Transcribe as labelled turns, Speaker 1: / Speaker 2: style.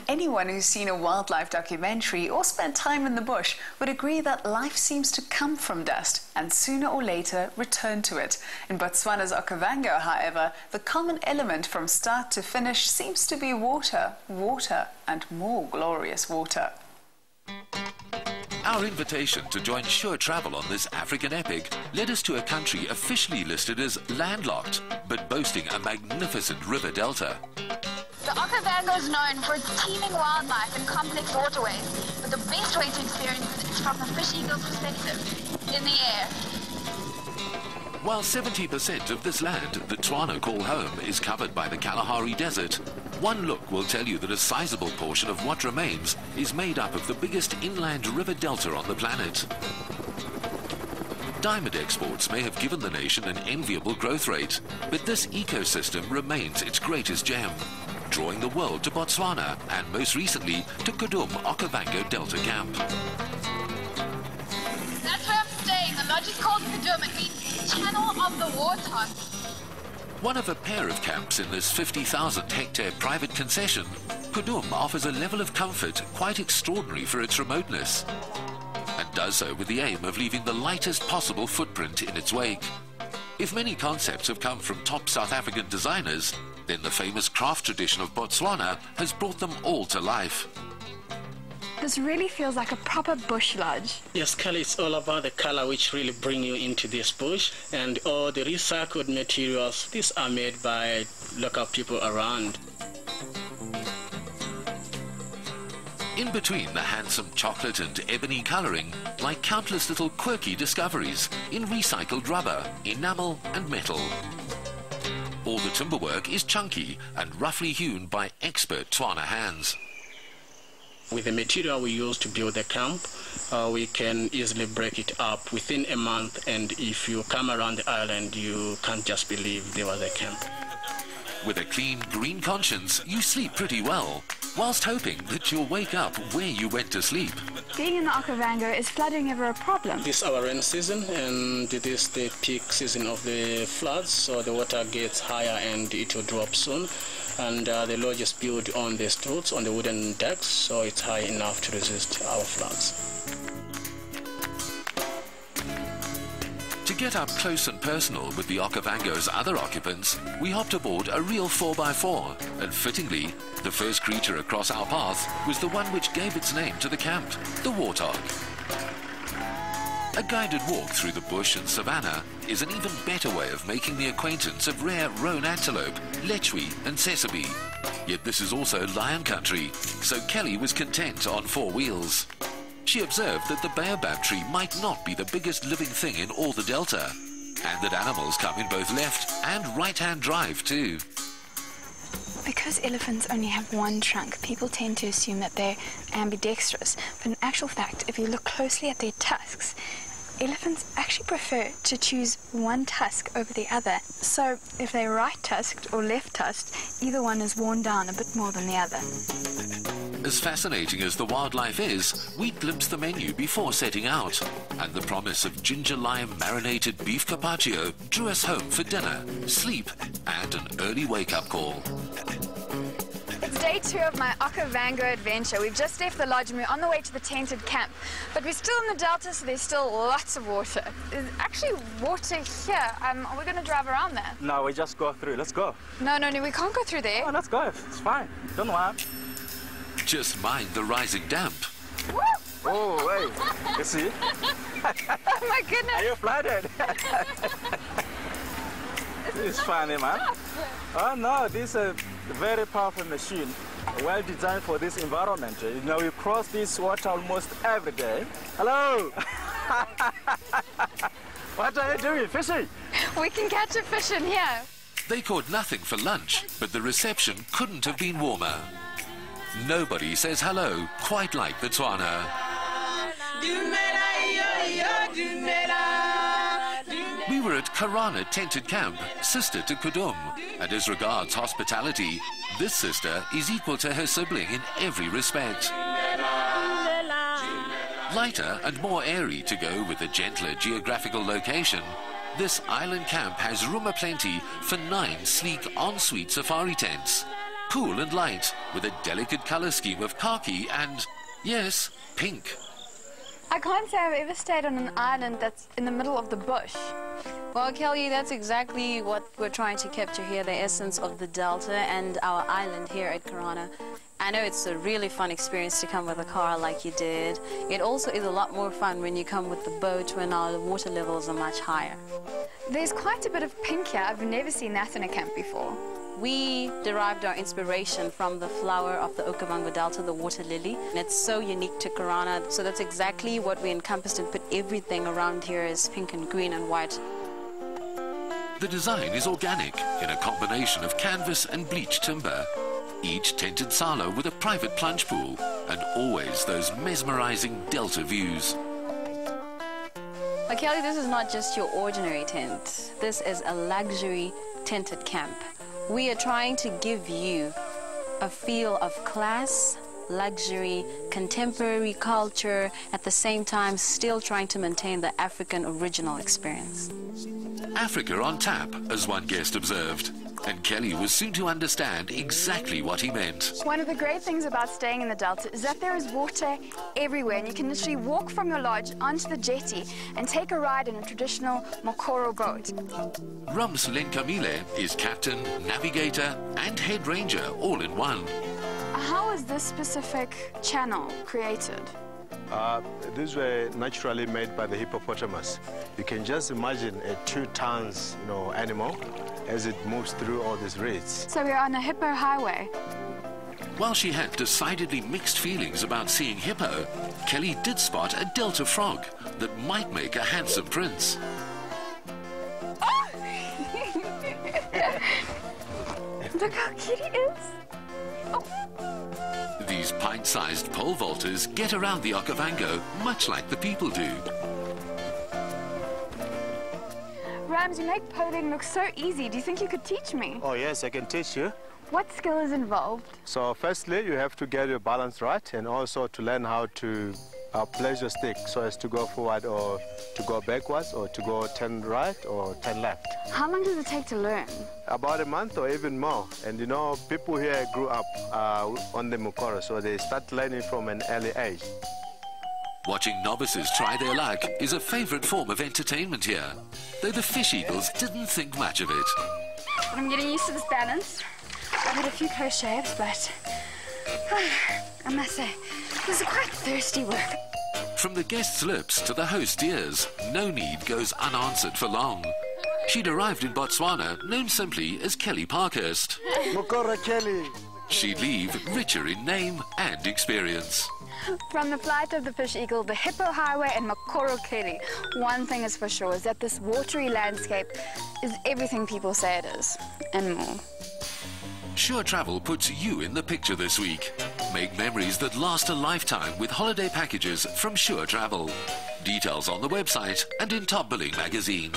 Speaker 1: Anyone who's seen a wildlife documentary or spent time in the bush would agree that life seems to come from dust and sooner or later return to it. In Botswana's Okavango, however, the common element from start to finish seems to be water, water and more glorious water.
Speaker 2: Our invitation to join Sure Travel on this African epic led us to a country officially listed as landlocked, but boasting a magnificent river delta.
Speaker 3: The Okavango is known for its teeming wildlife and complex waterways, but the best way to experience it is from the fish eagle's perspective, in the air.
Speaker 2: While 70% of this land that Tswana call home is covered by the Kalahari Desert, one look will tell you that a sizable portion of what remains is made up of the biggest inland river delta on the planet. Diamond exports may have given the nation an enviable growth rate, but this ecosystem remains its greatest gem, drawing the world to Botswana and most recently to Kudum Okavango Delta Camp.
Speaker 3: That's where I'm staying. The lodge is called Kudum. It means Channel of the Water.
Speaker 2: One of a pair of camps in this 50,000-hectare private concession, Kudum offers a level of comfort quite extraordinary for its remoteness, and does so with the aim of leaving the lightest possible footprint in its wake. If many concepts have come from top South African designers, then the famous craft tradition of Botswana has brought them all to life.
Speaker 4: This really feels like a proper bush lodge.
Speaker 5: Yes, Kelly, it's all about the color which really bring you into this bush, and all the recycled materials. These are made by local people around.
Speaker 2: In between the handsome chocolate and ebony colouring lie countless little quirky discoveries in recycled rubber, enamel and metal. All the timberwork is chunky and roughly hewn by expert Tswana hands.
Speaker 5: With the material we use to build the camp, we can easily break it up within a month, and if you come around the island, you can't just believe there was a camp.
Speaker 2: With a clean, green conscience, you sleep pretty well, whilst hoping that you'll wake up where you went to sleep.
Speaker 4: Being in the Okavango, is flooding ever a problem?
Speaker 5: This is our rain season, and it is the peak season of the floods, so the water gets higher and it will drop soon. And the lodge is built on the struts, on the wooden decks, so it's high enough to resist our floods.
Speaker 2: To get up close and personal with the Okavango's other occupants, we hopped aboard a real 4x4, and fittingly, the first creature across our path was the one which gave its name to the camp, the warthog. A guided walk through the bush and savannah is an even better way of making the acquaintance of rare roan antelope, lechwe and sesame. Yet this is also lion country, so Kelly was content on 4 wheels. She observed that the baobab tree might not be the biggest living thing in all the delta, and that animals come in both left and right-hand drive too.
Speaker 4: Because elephants only have one trunk, people tend to assume that they're ambidextrous, but in actual fact, if you look closely at their tusks, elephants actually prefer to choose one tusk over the other. So if they're right-tusked or left-tusked, either one is worn down a bit more than the other.
Speaker 2: As fascinating as the wildlife is, we glimpsed the menu before setting out, and the promise of ginger lime marinated beef carpaccio drew us home for dinner, sleep, and an early wake-up call.
Speaker 4: It's day 2 of my Okavango adventure. We've just left the lodge and we're on the way to the tented camp. But we're still in the delta, so there's still lots of water. There's actually water here. Are we going to drive around there?
Speaker 6: No, we just go through. Let's go.
Speaker 4: No, we can't go through there.
Speaker 6: Oh, let's go. It's fine. Don't worry.
Speaker 2: Just mind the rising damp.
Speaker 4: Woo!
Speaker 6: Oh, wait. You see?
Speaker 4: Oh, my goodness.
Speaker 6: Are you flooded? This is funny, man. Oh, no, this is a very powerful machine, well designed for this environment. You know, we cross this water almost every day. Hello! What are you doing? Fishing?
Speaker 4: We can catch a fish in here.
Speaker 2: They caught nothing for lunch, but the reception couldn't have been warmer. Nobody says hello quite like the Tswana. We were at Karana Tented Camp, sister to Kudum, and as regards hospitality, this sister is equal to her sibling in every respect. Lighter and more airy to go with a gentler geographical location, this island camp has room aplenty for 9 sleek ensuite safari tents. cool and light, with a delicate colour scheme of khaki and, yes, pink.
Speaker 4: I can't say I've ever stayed on an island that's in the middle of the bush.
Speaker 7: Well, Kelly, that's exactly what we're trying to capture here, the essence of the Delta and our island here at Karana. I know it's a really fun experience to come with a car like you did. It also is a lot more fun when you come with the boat when our water levels are much higher.
Speaker 4: There's quite a bit of pink here. I've never seen that in a camp before.
Speaker 7: We derived our inspiration from the flower of the Okavango Delta, the water lily. And it's so unique to Karana, so that's exactly what we encompassed and put everything around here is pink and green and white.
Speaker 2: The design is organic, in a combination of canvas and bleached timber. Each tented silo with a private plunge pool, and always those mesmerizing delta views.
Speaker 7: But Kelly, this is not just your ordinary tent. This is a luxury tented camp. We are trying to give you a feel of class, luxury, contemporary culture, at the same time still trying to maintain the African original experience.
Speaker 2: Africa on tap, as one guest observed. And Kelly was soon to understand exactly what he meant.
Speaker 4: One of the great things about staying in the Delta is that there is water everywhere, and you can literally walk from your lodge onto the jetty and take a ride in a traditional Mokoro boat.
Speaker 2: Rums Lenkamile is captain, navigator and head ranger all in one.
Speaker 4: How was this specific channel created?
Speaker 8: These were naturally made by the hippopotamus. You can just imagine a 2 tons, animal as it moves through all these reeds.
Speaker 4: So we're on a hippo highway.
Speaker 2: While she had decidedly mixed feelings about seeing hippo, Kelly did spot a delta frog that might make a handsome prince.
Speaker 4: Oh! Look how cute he is. Oh.
Speaker 2: These pint-sized pole vaulters get around the Okavango much like the people do.
Speaker 4: Rams, you make poling look so easy. Do you think you could teach me?
Speaker 8: Oh yes, I can teach you.
Speaker 4: What skill is involved?
Speaker 8: So firstly, you have to get your balance right, and also to learn how to place your stick so as to go forward or to go backwards or to go 10 right or 10 left.
Speaker 4: How long does it take to learn?
Speaker 8: About a month or even more. And people here grew up on the Mokoro, so they start learning from an early age.
Speaker 2: Watching novices try their luck is a favorite form of entertainment here, though the fish eagles didn't think much of it.
Speaker 4: I'm getting used to this balance. I've had a few close shaves, but I must say, this is quite thirsty work.
Speaker 2: From the guests' lips to the host's ears, no need goes unanswered for long. She'd arrived in Botswana, known simply as Kelly Parkhurst.
Speaker 8: Mokoro Kelly.
Speaker 2: She'd leave richer in name and experience.
Speaker 4: From the flight of the fish eagle, the hippo highway and Mokoro Kelly, one thing is for sure is that this watery landscape is everything people say it is, and more.
Speaker 2: Sure Travel puts you in the picture this week. Make memories that last a lifetime with holiday packages from Sure Travel. Details on the website and in Top Billing magazine.